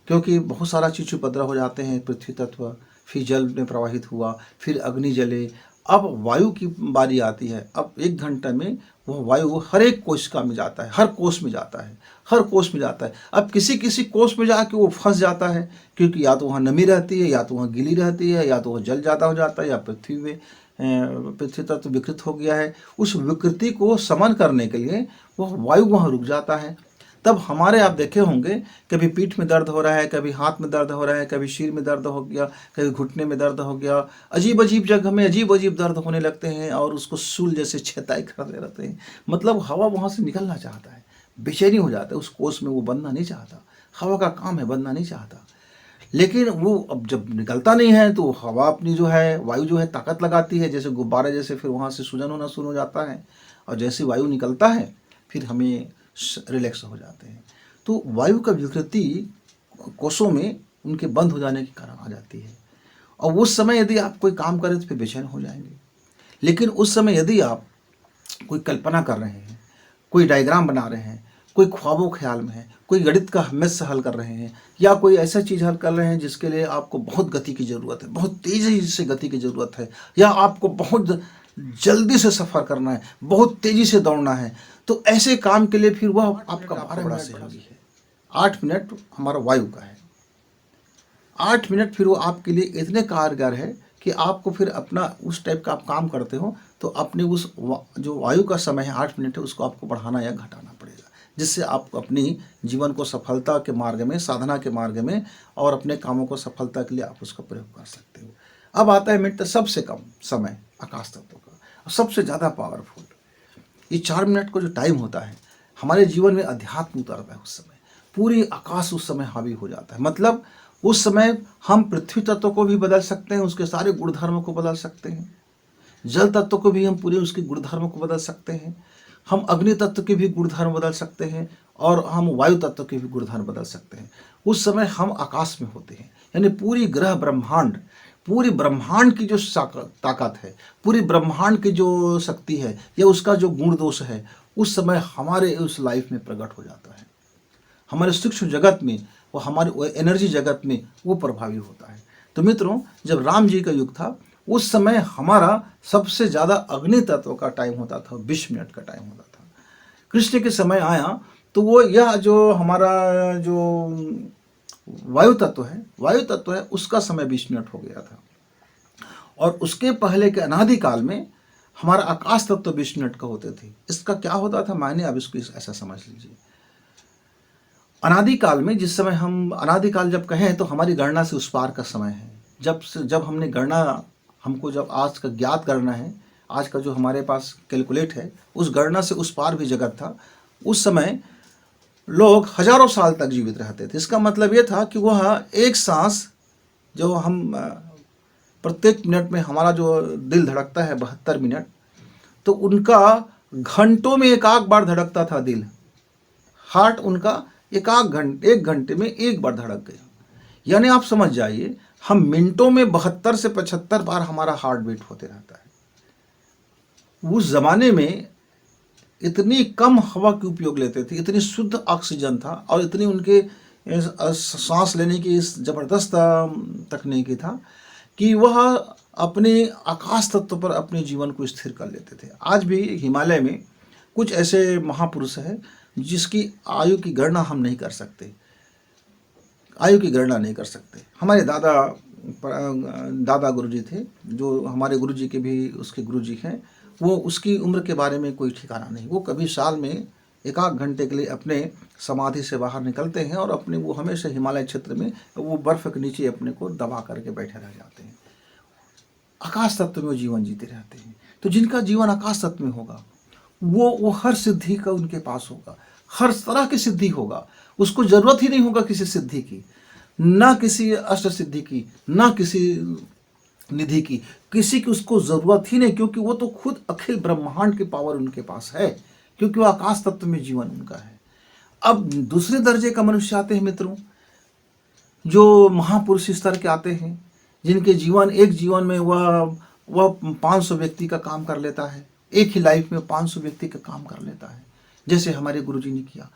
क्योंकि बहुत सारा चीज़ उपद्रव हो जाते हैं, पृथ्वी तत्व, फिर जल में प्रवाहित हुआ, फिर अग्नि जले, अब वायु की बारी आती है। अब 1 घंटे में वो वायु हर एक कोशिका में जाता है, हर कोष में जाता है, हर कोष में जाता है। अब किसी किसी कोष में जाके वो फंस जाता है, क्योंकि या तो वहाँ नमी रहती है, या तो वहाँ गीली रहती है, या तो वह जल ज़्यादा हो जाता है, या पृथ्वी तत्व विकृत हो गया है। उस विकृति को समन करने के लिए वह वायु वहाँ रुक जाता है। तब हमारे, आप देखे होंगे, कभी पीठ में दर्द हो रहा है, कभी हाथ में दर्द हो रहा है, कभी सिर में दर्द हो गया, कभी घुटने में दर्द हो गया, अजीब अजीब जगह में अजीब अजीब दर्द होने लगते हैं और उसको सूल जैसे छेताई करते रहते हैं। मतलब हवा वहाँ से निकलना चाहता है, बेचैनी हो जाता है, उस कोष में वो बनना नहीं चाहता। हवा का काम है, बनना नहीं चाहता। लेकिन वो अब जब निकलता नहीं है तो हवा अपनी जो है, वायु जो है ताकत लगाती है, जैसे गुब्बारे जैसे, फिर वहाँ से सूजन होना शुरू हो जाता है और जैसे वायु निकलता है फिर हमें रिलैक्स हो जाते हैं। तो वायु का विकृति कोषों में उनके बंद हो जाने के कारण आ जाती है, और उस समय यदि आप कोई काम करें तो फिर बेचैन हो जाएंगे। लेकिन उस समय यदि आप कोई कल्पना कर रहे हैं, कोई डायग्राम बना रहे हैं, कोई ख्वाबों ख्याल में है, कोई गणित का हमेशा हल कर रहे हैं, या कोई ऐसा चीज़ हल कर रहे हैं जिसके लिए आपको बहुत गति की ज़रूरत है, बहुत तेज़ी से गति की ज़रूरत है, या आपको बहुत जल्दी से सफ़र करना है, बहुत तेज़ी से दौड़ना है, तो ऐसे काम के लिए फिर वह आपका 12 बड़ा सहयोगी है। 8 मिनट हमारा वायु का है, 8 मिनट फिर वो आपके लिए इतने कारगर है कि आपको फिर अपना उस टाइप का आप काम करते हो तो अपने उस जो वायु का समय है 8 मिनट है, उसको आपको बढ़ाना या घटाना पड़ेगा, जिससे आप अपनी जीवन को सफलता के मार्ग में, साधना के मार्ग में और अपने कामों को सफलता के लिए आप उसका प्रयोग कर सकते हो। अब आता है मिनट सबसे कम समय आकाश तत्व का, सबसे ज़्यादा पावरफुल। ये 4 मिनट का जो टाइम होता है, हमारे जीवन में अध्यात्म उतरता है। उस समय पूरी आकाश उस समय हावी हो जाता है। मतलब उस समय हम पृथ्वी तत्व को भी बदल सकते हैं, उसके सारे गुणधर्मों को बदल सकते हैं। जल तत्व को भी हम पूरे उसके गुणधर्मों को बदल सकते हैं। हम अग्नि तत्व के भी गुणधर्म बदल सकते हैं और हम वायु तत्व के भी गुणधर्म बदल सकते हैं। उस समय हम आकाश में होते हैं, यानी पूरी ग्रह ब्रह्मांड, पूरी ब्रह्मांड की जो ताकत है, पूरी ब्रह्मांड की जो शक्ति है या उसका जो गुण दोष है, उस समय हमारे उस लाइफ में प्रकट हो जाता है। हमारे सूक्ष्म जगत में वो हमारे एनर्जी जगत में वो प्रभावी होता है। तो मित्रों, जब राम जी का युग था उस समय हमारा सबसे ज़्यादा अग्नि तत्व का टाइम होता था, 20 मिनट का टाइम होता था। कृष्ण के समय आया तो वो यह जो हमारा जो वायु तत्व है उसका समय 20 मिनट हो गया था। और उसके पहले के अनादिकाल में हमारा आकाश तत्व 20 मिनट का होते थे। इसका क्या होता था मायने, अब इसको ऐसा समझ लीजिए। अनादिकाल में, जिस समय हम अनादिकाल जब कहें तो हमारी गणना से उस पार का समय है। जब हमने गणना, हमको जब आज का ज्ञात करना है, आज का जो हमारे पास कैलकुलेट है, उस गणना से उस पार भी जगत था। उस समय लोग हजारों साल तक जीवित रहते थे। इसका मतलब ये था कि वह एक सांस जो हम प्रत्येक मिनट में हमारा जो दिल धड़कता है 72 मिनट, तो उनका घंटों में एक आध बार धड़कता था दिल। हार्ट उनका एक घंटे में एक बार धड़क गया। यानी आप समझ जाइए, हम मिनटों में 72 से 75 बार हमारा हार्ट बीट होते रहता है। उस जमाने में इतनी कम हवा के उपयोग लेते थे, इतनी शुद्ध ऑक्सीजन था और इतनी उनके सांस लेने की इस जबरदस्त तकनीकी था कि वह अपने आकाश तत्व पर अपने जीवन को स्थिर कर लेते थे। आज भी हिमालय में कुछ ऐसे महापुरुष हैं जिसकी आयु की गणना हम नहीं कर सकते, हमारे दादा गुरुजी थे, जो हमारे गुरुजी के भी उसके गुरुजी हैं, वो उसकी उम्र के बारे में कोई ठिकाना नहीं। वो कभी साल में एक आध घंटे के लिए अपने समाधि से बाहर निकलते हैं और अपने वो हमेशा हिमालय क्षेत्र में वो बर्फ़ के नीचे अपने को दबा करके बैठे रह जाते हैं। आकाश तत्व में वो जीवन जीते रहते हैं। तो जिनका जीवन आकाश तत्व में होगा वो हर सिद्धि का उनके पास होगा, हर तरह की सिद्धि होगा। उसको जरूरत ही नहीं होगा किसी सिद्धि की, ना किसी अष्ट सिद्धि की, ना किसी निधि की, किसी की उसको जरूरत ही नहीं, क्योंकि वो तो खुद अखिल ब्रह्मांड की पावर उनके पास है, क्योंकि वो आकाश तत्व में जीवन उनका है। अब दूसरे दर्जे का मनुष्य आते हैं मित्रों, जो महापुरुष स्तर के आते हैं, जिनके एक जीवन में वह 500 व्यक्ति का काम कर लेता है। एक ही लाइफ में 500 व्यक्ति का काम कर लेता है, जैसे हमारे गुरुजी ने किया,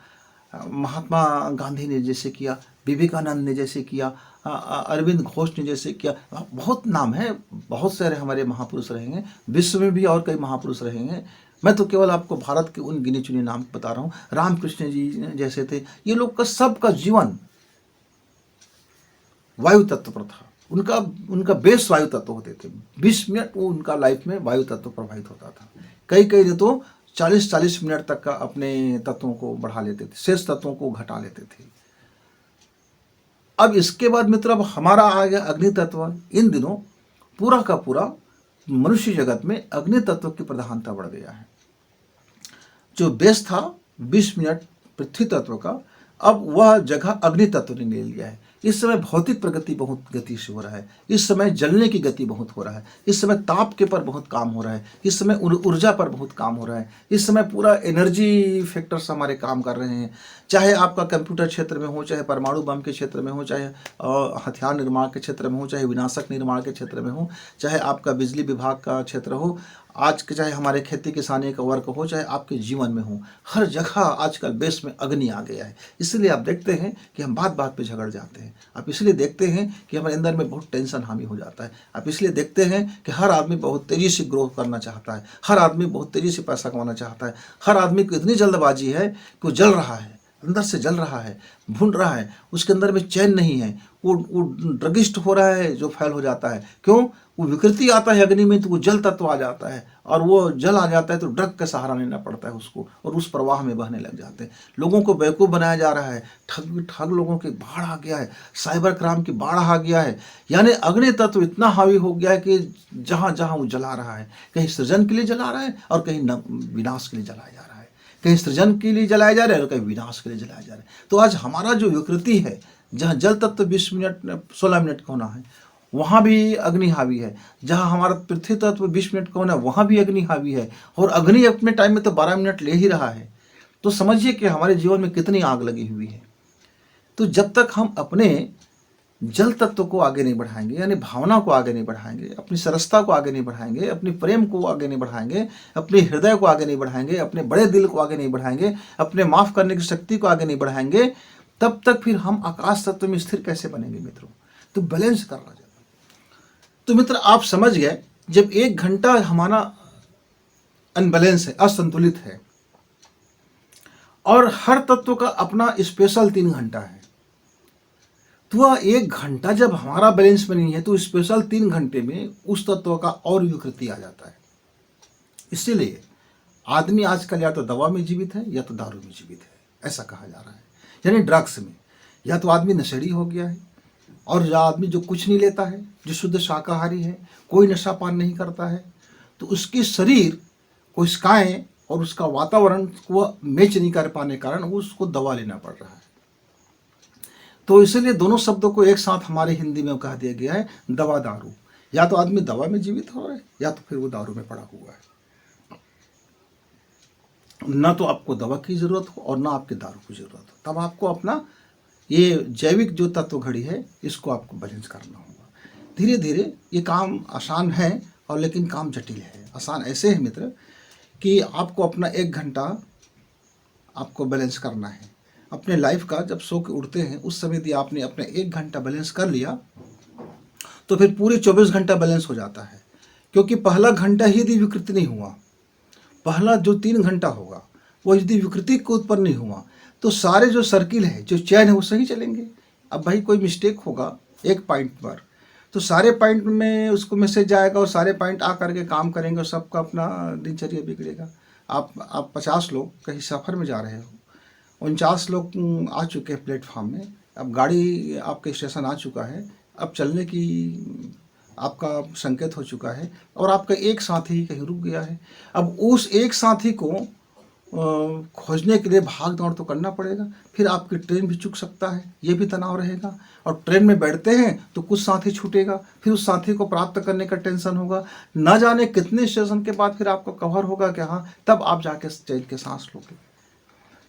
महात्मा गांधी ने जैसे किया, विवेकानंद ने जैसे किया, अरविंद घोष ने जैसे किया। बहुत नाम है, बहुत सारे हमारे महापुरुष रहेंगे, विश्व में भी और कई महापुरुष रहेंगे। मैं तो केवल आपको भारत के उन गिने चुने नाम बता रहा हूँ। रामकृष्ण जी जैसे थे। ये लोग का सबका जीवन वायु तत्व पर था। उनका बेस वायु तत्व होते थे। 20 मिनट वो उनका लाइफ में वायु तत्व प्रभावित होता था। कई ने तो 40-40 मिनट तक का अपने तत्वों को बढ़ा लेते थे, शेष तत्वों को घटा लेते थे। अब इसके बाद मित्र, अब हमारा आ गया अग्नि तत्व। इन दिनों पूरा का पूरा मनुष्य जगत में अग्नि तत्व की प्रधानता बढ़ गया है। जो बेस था 20 मिनट पृथ्वी तत्व का, अब वह जगह अग्नि तत्व ने ले लिया है। इस समय भौतिक प्रगति बहुत गति से हो रहा है। इस समय जलने की गति बहुत हो रहा है। इस समय ताप के पर बहुत काम हो रहा है। इस समय ऊर्जा पर बहुत काम हो रहा है। इस समय पूरा एनर्जी फैक्टर्स हमारे काम कर रहे हैं। चाहे आपका कंप्यूटर क्षेत्र में हो, चाहे परमाणु बम के क्षेत्र में हो, चाहे हथियार निर्माण के क्षेत्र में हो, चाहे विनाशक निर्माण के क्षेत्र में हो, चाहे आपका बिजली विभाग का क्षेत्र हो, आज के चाहे हमारे खेती किसानी का वर्क हो, चाहे आपके जीवन में हो, हर जगह आजकल बेस में अग्नि आ गया है। इसलिए आप देखते हैं कि हम बात बात पे झगड़ जाते हैं। आप इसलिए देखते हैं कि हमारे अंदर में बहुत टेंशन हावी हो जाता है। आप इसलिए देखते हैं कि हर आदमी बहुत तेज़ी से ग्रो करना चाहता है, हर आदमी बहुत तेज़ी से पैसा कमाना चाहता है, हर आदमी को इतनी जल्दबाजी है कि वो जल रहा है, अंदर से जल रहा है, भून रहा है, उसके अंदर में चैन नहीं है। वो ड्रगिस्ट हो रहा है जो फेल हो जाता है। क्यों? वो विकृति आता है अग्नि में तो वो जल तत्व आ जाता है, और वो जल आ जाता है तो ड्रग का सहारा लेना पड़ता है उसको, और उस प्रवाह में बहने लग जाते हैं। लोगों को बेवकूफ़ बनाया जा रहा है, ठग लोगों की बाढ़ आ गया है, साइबर क्राइम की बाढ़ आ गया है। यानी अग्नि तत्व इतना हावी हो गया है कि जहाँ जहाँ वो जला रहा है, कहीं सृजन के लिए जला रहा है और कहीं विनाश के लिए जलाया जा रहा है। कहीं सृजन के लिए जलाया जा रहा है और कहीं विनाश के लिए जलाया जा रहा है। तो आज हमारा जो विकृति है, जहाँ जल तत्व 20 मिनट 16 मिनट का होना है, वहाँ भी अग्नि हावी है। जहाँ हमारा पृथ्वी तत्व 20 मिनट का होना है, वहाँ भी अग्नि हावी है। और अग्नि अपने टाइम में तो 12 मिनट ले ही रहा है। तो समझिए कि हमारे जीवन में कितनी आग लगी हुई है। तो जब तक हम अपने जल तत्व को आगे नहीं बढ़ाएंगे, यानी भावना को आगे नहीं बढ़ाएंगे, अपनी सरसता को आगे नहीं बढ़ाएंगे, अपनी प्रेम को आगे नहीं बढ़ाएंगे, अपने हृदय को आगे नहीं बढ़ाएंगे, अपने बड़े दिल को आगे नहीं बढ़ाएंगे, अपने माफ़ करने की शक्ति को आगे नहीं बढ़ाएंगे, तब तक फिर हम आकाश तत्व में स्थिर कैसे बनेंगे मित्रों? तो बैलेंस करना चाहिए। तो मित्र, आप समझ गए, जब 1 घंटा हमारा अनबैलेंस है, असंतुलित है, और हर तत्व का अपना स्पेशल 3 घंटा है, तो वह 1 घंटा जब हमारा बैलेंस में नहीं है तो स्पेशल 3 घंटे में उस तत्व का और विकृति आ जाता है। इसीलिए आदमी आजकल या तो दवा में जीवित है या तो दारू में जीवित है, ऐसा कहा जा रहा है। यानी ड्रग्स में, या तो आदमी नशेड़ी हो गया है, और या आदमी जो कुछ नहीं लेता है, जो शुद्ध शाकाहारी है, कोई नशा पान नहीं करता है, तो उसकी शरीर कोशिकाएं और उसका वातावरण को मैच नहीं कर पाने के कारण उसको दवा लेना पड़ रहा है। तो इसलिए दोनों शब्दों को एक साथ हमारे हिंदी में कह दिया गया है, दवा दारू। या तो आदमी दवा में जीवित हो रहा है या तो फिर वो दारू में पड़ा हुआ है। ना तो आपको दवा की जरूरत हो और ना आपके दारू की जरूरत हो, तब आपको अपना ये जैविक जो तत्व घड़ी है इसको आपको बैलेंस करना होगा। धीरे धीरे ये काम आसान है, और लेकिन काम जटिल है। आसान ऐसे है मित्र कि आपको अपना 1 घंटा आपको बैलेंस करना है अपने लाइफ का। जब सो के उठते हैं उस समय यदि आपने अपना 1 घंटा बैलेंस कर लिया तो फिर पूरे 24 घंटा बैलेंस हो जाता है। क्योंकि पहला घंटा ही यदि विकृति नहीं हुआ, पहला जो 3 घंटा होगा वो यदि विकृति को उत्पन्न नहीं हुआ, तो सारे जो सर्किल है, जो चैन है, वो सही चलेंगे। अब भाई कोई मिस्टेक होगा एक पॉइंट पर, तो सारे पॉइंट में उसको मैसेज जाएगा और सारे पॉइंट आ करके काम करेंगे और सबका अपना दिनचर्या बिगड़ेगा। आप 50 लोग कहीं सफ़र में जा रहे हो, 49 लोग आ चुके हैं प्लेटफॉर्म में, अब गाड़ी आपके स्टेशन आ चुका है, अब चलने की आपका संकेत हो चुका है, और आपका एक साथी कहीं रुक गया है। अब उस एक साथी को खोजने के लिए भाग दौड़ तो करना पड़ेगा, फिर आपकी ट्रेन भी चूक सकता है, ये भी तनाव रहेगा। और ट्रेन में बैठते हैं तो कुछ साथी छूटेगा, फिर उस साथी को प्राप्त करने का टेंशन होगा, ना जाने कितने स्टेशन के बाद फिर आपको कवर होगा कि हाँ, तब आप जाके चैन के सांस लोगे।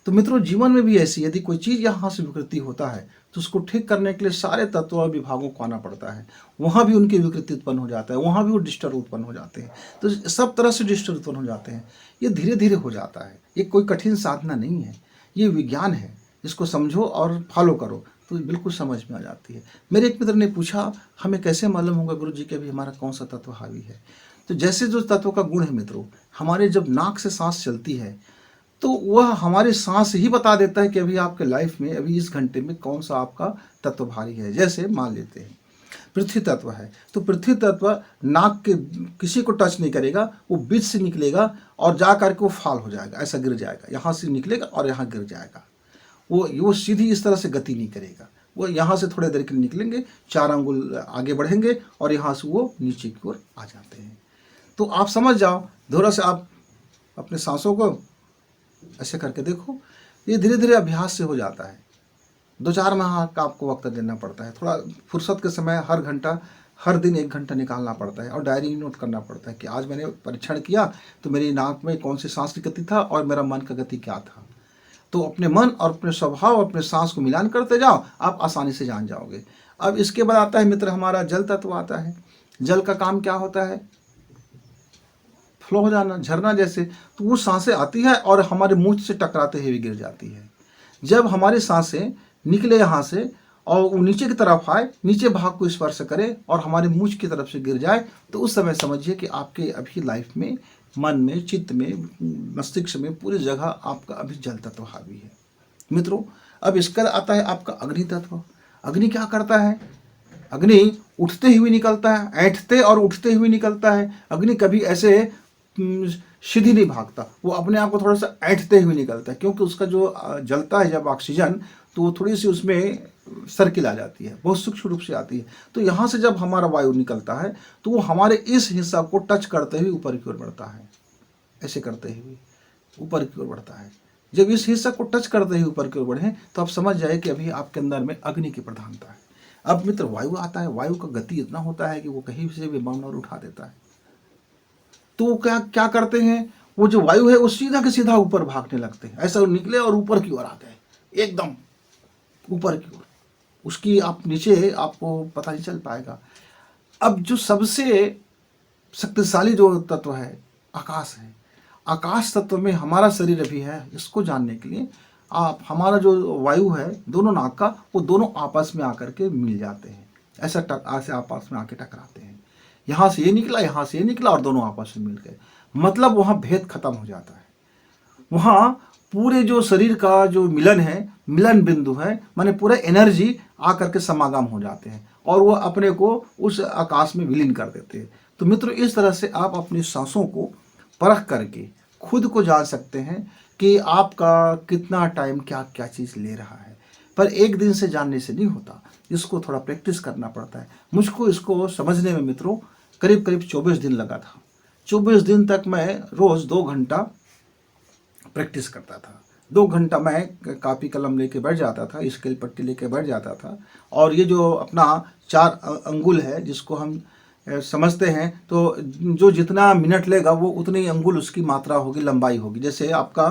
तो मित्रों, जीवन में भी ऐसी यदि कोई चीज़ यहाँ से विकृति होता है तो उसको ठीक करने के लिए सारे तत्व और विभागों को आना पड़ता है। वहाँ भी उनकी विकृति उत्पन्न हो जाता है, वहाँ भी वो डिस्टर्ब उत्पन्न हो जाते हैं, तो सब तरह से डिस्टर्ब उत्पन्न हो जाते हैं। ये धीरे धीरे हो जाता है, ये कोई कठिन साधना नहीं है, ये विज्ञान है। इसको समझो और फॉलो करो तो बिल्कुल समझ में आ जाती है। मेरे एक मित्र ने पूछा, हमें कैसे मालूम होगा गुरु जी के भी हमारा कौन सा तत्व हावी है? तो जैसे जो तत्व का गुण है मित्रों, हमारे जब नाक से सांस चलती है तो वह हमारी सांस ही बता देता है कि अभी आपके लाइफ में अभी इस घंटे में कौन सा आपका तत्व भारी है। जैसे मान लेते हैं पृथ्वी तत्व है, तो पृथ्वी तत्व नाक के किसी को टच नहीं करेगा, वो बीच से निकलेगा और जा करके वो फाल हो जाएगा, ऐसा गिर जाएगा, यहाँ से निकलेगा और यहाँ गिर जाएगा। वो सीधी इस तरह से गति नहीं करेगा, वो यहाँ से थोड़े देर के लिए निकलेंगे, 4 अंगुल आगे बढ़ेंगे और यहाँ से वो नीचे की ओर आ जाते हैं। तो आप समझ जाओ, थोड़ा से आप अपने सांसों को ऐसे करके देखो, ये धीरे धीरे अभ्यास से हो जाता है। 2-4 माह का आपको वक्त देना पड़ता है। थोड़ा फुर्सत के समय हर घंटा, हर दिन 1 घंटा निकालना पड़ता है और डायरी नोट करना पड़ता है कि आज मैंने परीक्षण किया तो मेरी नाक में कौन सी सांस की गति था और मेरा मन का गति क्या था। तो अपने मन और अपने स्वभाव, अपने सांस को मिलान करते जाओ, आप आसानी से जान जाओगे। अब इसके बाद आता है मित्र हमारा जल तत्व आता है। जल का काम क्या होता है? फ्लो हो जाना, झरना जैसे। तो वो सांसें आती है और हमारे मुंह से टकराते हुए गिर जाती है। जब हमारी सांसें निकले यहाँ से और वो नीचे की तरफ आए, नीचे भाग को स्पर्श करे और हमारे मुंह की तरफ से गिर जाए, तो उस समय समझिए कि आपके अभी लाइफ में, मन में, चित्त में, मस्तिष्क में, पूरी जगह आपका अभी जल तत्व हावी है। मित्रों, अब इसका आता है आपका अग्नि तत्व। अग्नि क्या करता है? अग्नि उठते हुए निकलता है, ऐंठते और उठते हुए निकलता है। अग्नि कभी ऐसे सीधी नहीं भागता, वो अपने आप को थोड़ा सा ऐंठते हुए निकलता है, क्योंकि उसका जो जलता है जब ऑक्सीजन, तो वो थोड़ी सी उसमें सर्किल आ जाती है, बहुत सूक्ष्म रूप से आती है। तो यहाँ से जब हमारा वायु निकलता है तो वो हमारे इस हिस्सा को टच करते हुए ऊपर की ओर बढ़ता है, ऐसे करते हुए ऊपर की ओर बढ़ता है। जब इस हिस्सा को टच करते हुए ऊपर की ओर बढ़े तो आप समझ जाए कि अभी आपके अंदर में अग्नि की प्रधानता है। अब मित्र वायु आता है, वायु का गति इतना होता है कि वो कहीं से भी बम और उठा देता है। तो वो क्या क्या करते हैं, वो जो वायु है वो सीधा के सीधा ऊपर भागने लगते हैं, ऐसा निकले और ऊपर की ओर आते हैं, एकदम ऊपर की ओर। उसकी आप नीचे आपको पता नहीं चल पाएगा। अब जो सबसे शक्तिशाली जो तत्व है आकाश है। आकाश तत्व में हमारा शरीर भी है। इसको जानने के लिए आप हमारा जो वायु है दोनों नाक का, वो दोनों आपस में आकर के मिल जाते हैं, ऐसे आपस में आके टकराते हैं। यहाँ से ये निकला, यहाँ से ये निकला और दोनों आपस में मिल गए, मतलब वहाँ भेद खत्म हो जाता है। वहाँ पूरे जो शरीर का जो मिलन है, मिलन बिंदु है, माने पूरा एनर्जी आकर के समागम हो जाते हैं और वो अपने को उस आकाश में विलीन कर देते हैं। तो मित्रों, इस तरह से आप अपनी सांसों को परख करके खुद को जान सकते हैं कि आपका कितना टाइम क्या क्या चीज़ ले रहा है। पर एक दिन से जानने से नहीं होता, इसको थोड़ा प्रैक्टिस करना पड़ता है। मुझको इसको समझने में मित्रों करीब करीब 24 दिन लगा था। 24 दिन तक मैं रोज़ 2 घंटा प्रैक्टिस करता था। 2 घंटा मैं कापी कलम लेके बैठ जाता था, स्केल पट्टी लेके बैठ जाता था, और ये जो अपना 4 अंगुल है जिसको हम समझते हैं, तो जो जितना मिनट लेगा वो उतनी ही अंगुल उसकी मात्रा होगी, लंबाई होगी। जैसे आपका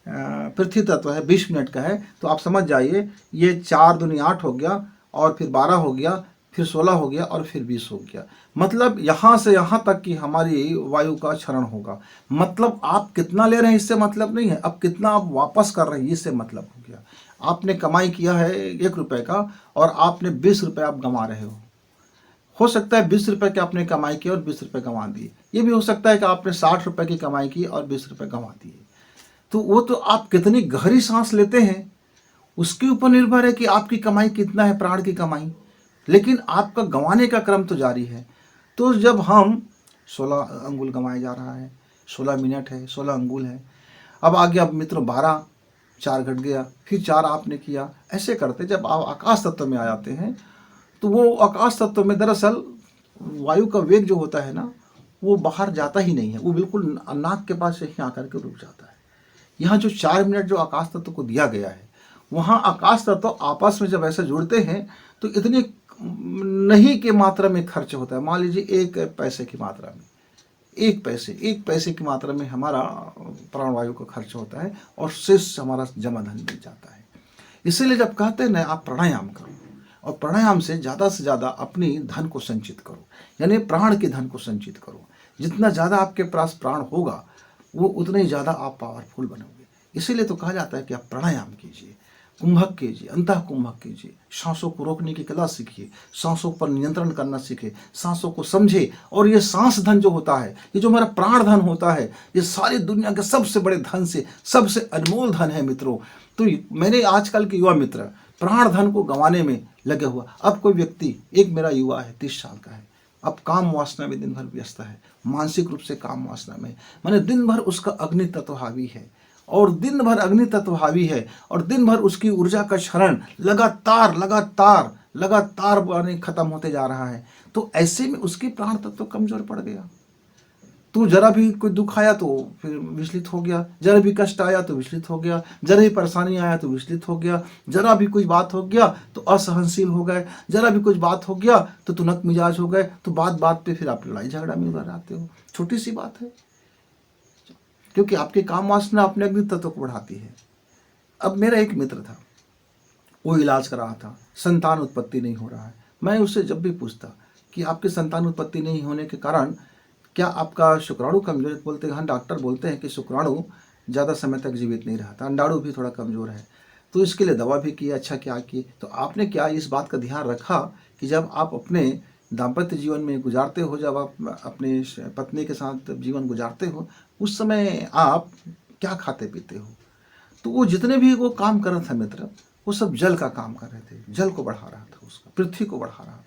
पृथ्वी तत्व है 20 मिनट का है, तो आप समझ जाइए ये 4 दूनी 8 हो गया, और फिर 12 हो गया, फिर 16 हो गया, और फिर 20 हो गया। मतलब यहाँ से यहाँ तक कि हमारी वायु का क्षरण होगा। मतलब आप कितना ले रहे हैं इससे मतलब नहीं है, अब कितना आप वापस कर रहे हैं इससे मतलब हो गया। आपने कमाई किया है 1 रुपये का और आपने 20 रुपये आप गंवा रहे हो सकता है 20 रुपये की आपने कमाई की और 20 रुपये गंवा दिए। ये भी हो सकता है कि आपने 60 रुपये की कमाई की और 20 रुपये गंवा दिए। तो वो तो आप कितनी गहरी सांस लेते हैं उसके ऊपर निर्भर है कि आपकी कमाई कितना है, प्राण की कमाई। लेकिन आपका गंवाने का क्रम तो जारी है। तो जब हम 16 अंगुल गंवाया जा रहा है, 16 मिनट है, 16 अंगुल है, अब आ गया मित्रों 12, 4 घट गया, फिर 4 आपने किया। ऐसे करते जब आप आकाश तत्व में आ जाते हैं तो वो आकाश तत्व में दरअसल वायु का वेग जो होता है ना, वो बाहर जाता ही नहीं है, वो बिल्कुल नाक के पास से ही आकर के रुक जाता है। यहाँ जो 4 मिनट जो आकाश तत्व को दिया गया है, वहाँ आकाश तत्व आपस में जब ऐसे जुड़ते हैं तो इतनी नहीं के मात्रा में खर्च होता है। मान लीजिए 1 पैसे की मात्रा में, 1 पैसे की मात्रा में हमारा प्राणवायु का खर्च होता है और शेष हमारा जमा धन मिल जाता है। इसीलिए जब कहते हैं ना आप प्राणायाम करो, और प्राणायाम से ज़्यादा अपनी धन को संचित करो, यानी प्राण के धन को संचित करो। जितना ज़्यादा आपके पास प्राण होगा वो उतना ही ज़्यादा आप पावरफुल बनोगे। इसीलिए तो कहा जाता है कि आप प्राणायाम कीजिए, कुंभक कीजिए, अंतः कुंभक कीजिए, सांसों को रोकने की कला सीखिए, सांसों पर नियंत्रण करना सीखे, सांसों को समझे। और ये सांस धन जो होता है, ये जो हमारा प्राण धन होता है, ये सारी दुनिया के सबसे बड़े धन से सबसे अनमोल धन है मित्रों। तो मैंने आजकल के युवा मित्र प्राण धन को गंवाने में लगे हुआ। अब कोई व्यक्ति, एक मेरा युवा है 30 साल का है, अब काम वासना में दिन भर व्यस्त है, मानसिक रूप से काम वासना में, माने दिन भर उसका अग्नि तत्व हावी है, और दिन भर अग्नि तत्व हावी है, और दिन भर उसकी ऊर्जा का क्षरण लगातार माने खत्म होते जा रहा है। तो ऐसे में उसकी प्राण तत्व कमजोर पड़ गया। तो जरा भी कोई दुख आया तो फिर विचलित हो गया, जरा भी कष्ट आया तो विचलित हो गया, जरा भी परेशानी आया तो विचलित हो गया, जरा भी कुछ बात हो गया तो असहनशील हो गए, जरा भी कुछ बात हो गया तो तुनक मिजाज हो गए। तो बात पे फिर आप लड़ाई झगड़ा में उतर आते हो। छोटी सी बात है, क्योंकि आपके काम वासना अपने अग्नि तत्व को बढ़ाती है। अब मेरा एक मित्र था, वो इलाज करा रहा था, संतान उत्पत्ति नहीं हो रहा है। मैं उससे जब भी पूछता कि आपकी संतान उत्पत्ति नहीं होने के कारण क्या आपका शुक्राणु कमजोर है, बोलते हैं हाँ डॉक्टर बोलते हैं कि शुक्राणु ज़्यादा समय तक जीवित नहीं रहता, अंडाणु भी थोड़ा कमज़ोर है, तो इसके लिए दवा भी की। अच्छा क्या की, तो आपने क्या इस बात का ध्यान रखा कि जब आप अपने दाम्पत्य जीवन में गुजारते हो, जब आप अपने पत्नी के साथ जीवन गुजारते हो, उस समय आप क्या खाते पीते हो। तो वो जितने भी वो काम कर रहा था मित्र, वो सब जल का काम कर रहे थे, जल को बढ़ा रहा था, उसका पृथ्वी को बढ़ा रहा था।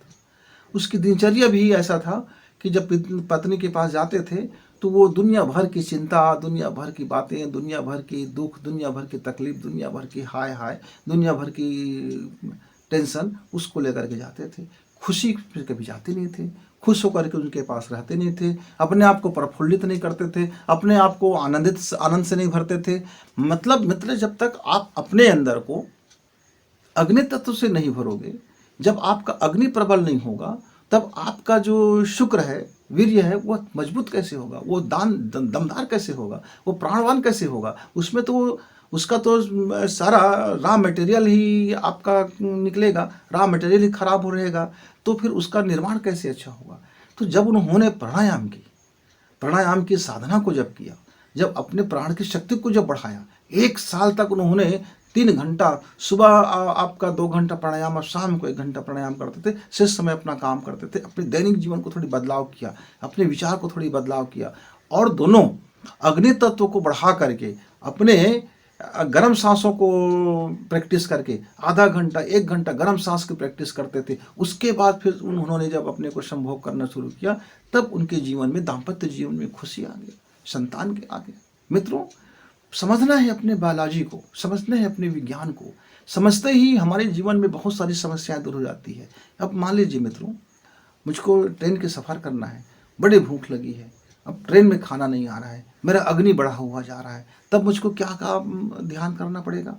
उसकी दिनचर्या भी ऐसा था कि जब पत्नी के पास जाते थे तो वो दुनिया भर की चिंता, दुनिया भर की बातें, दुनिया भर की दुख, दुनिया भर की तकलीफ, दुनिया भर की हाय हाय, दुनिया भर की टेंशन उसको लेकर के जाते थे। खुशी से कभी जाते नहीं थे, खुश होकर के उनके पास रहते नहीं थे, अपने आप को प्रफुल्लित नहीं करते थे, अपने आप को आनंद से नहीं भरते थे। मतलब मित्र, जब तक आप अपने अंदर को अग्नि तत्व से नहीं भरोगे, जब आपका अग्नि प्रबल नहीं होगा, तब आपका जो शुक्र है, वीर्य है, वह मजबूत कैसे होगा, वो दमदार कैसे होगा, वो प्राणवान कैसे होगा। उसमें तो उसका तो सारा रॉ मटेरियल ही आपका निकलेगा, रॉ मटेरियल ही खराब हो रहेगा, तो फिर उसका निर्माण कैसे अच्छा होगा। तो जब उन्होंने प्राणायाम की साधना को जब किया, जब अपने प्राण की शक्ति को जब बढ़ाया, 1 साल तक उन्होंने 3 घंटा सुबह आपका 2 घंटा प्राणायाम और शाम को 1 घंटा प्राणायाम करते थे, शेष समय अपना काम करते थे, अपने दैनिक जीवन को थोड़ी बदलाव किया, अपने विचार को थोड़ी बदलाव किया, और दोनों अग्नि तत्व को बढ़ा करके अपने गर्म सांसों को प्रैक्टिस करके आधा घंटा 1 घंटा गर्म सांस की प्रैक्टिस करते थे। उसके बाद फिर उन्होंने जब अपने को संभोग करना शुरू किया, तब उनके जीवन में, दाम्पत्य जीवन में खुशी आ गई, संतान के आ गए। मित्रों, समझना है अपने बायोलॉजी को, समझना है अपने विज्ञान को, समझते ही हमारे जीवन में बहुत सारी समस्याएं दूर हो जाती है। अब मान लीजिए मित्रों, मुझको ट्रेन के सफ़र करना है, बड़ी भूख लगी है, अब ट्रेन में खाना नहीं आ रहा है, मेरा अग्नि बढ़ा हुआ जा रहा है, तब मुझको क्या ध्यान करना पड़ेगा?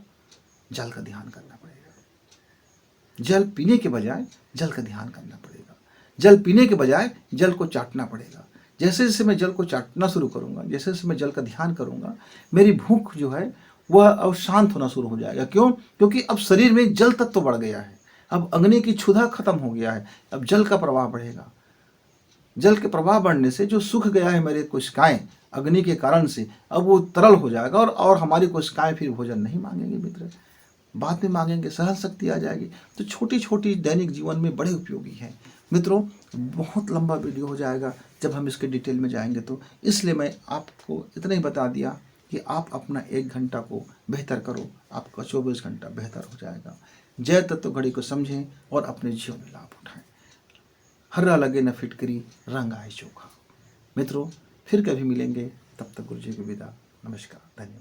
जल का ध्यान करना पड़ेगा। जल पीने के बजाय जल का ध्यान करना पड़ेगा। जल पीने के बजाय जल को चाटना पड़ेगा। जैसे जैसे मैं जल को चाटना शुरू करूँगा, जैसे जैसे मैं जल का ध्यान करूँगा, मेरी भूख जो है वह अब शांत होना शुरू हो जाएगा। क्यों? क्योंकि अब शरीर में जल तत्व तो बढ़ गया है, अब अग्नि की क्षुधा खत्म हो गया है, अब जल का प्रवाह बढ़ेगा। जल के प्रवाह बढ़ने से जो सूख गया है मेरे कोशिकाएं अग्नि के कारण से, अब वो तरल हो जाएगा, और हमारी कोशिकाएं फिर भोजन नहीं मांगेंगे मित्र, बाद में मांगेंगे, सहन शक्ति आ जाएगी। तो छोटी छोटी दैनिक जीवन में बड़े उपयोगी हैं मित्रों। बहुत लंबा वीडियो हो जाएगा जब हम इसके डिटेल में जाएंगे, तो इसलिए मैं आपको इतना ही बता दिया कि आप अपना 1 घंटा को बेहतर करो, आपका 24 घंटा बेहतर हो जाएगा। जय तत्व घड़ी को समझें और अपने जीवन में लाभ उठाएं। हर्रा लगे न फिटकरी, रंग आए चोखा। मित्रों, फिर कभी मिलेंगे, तब तक गुरु जी को विदा। नमस्कार, धन्यवाद।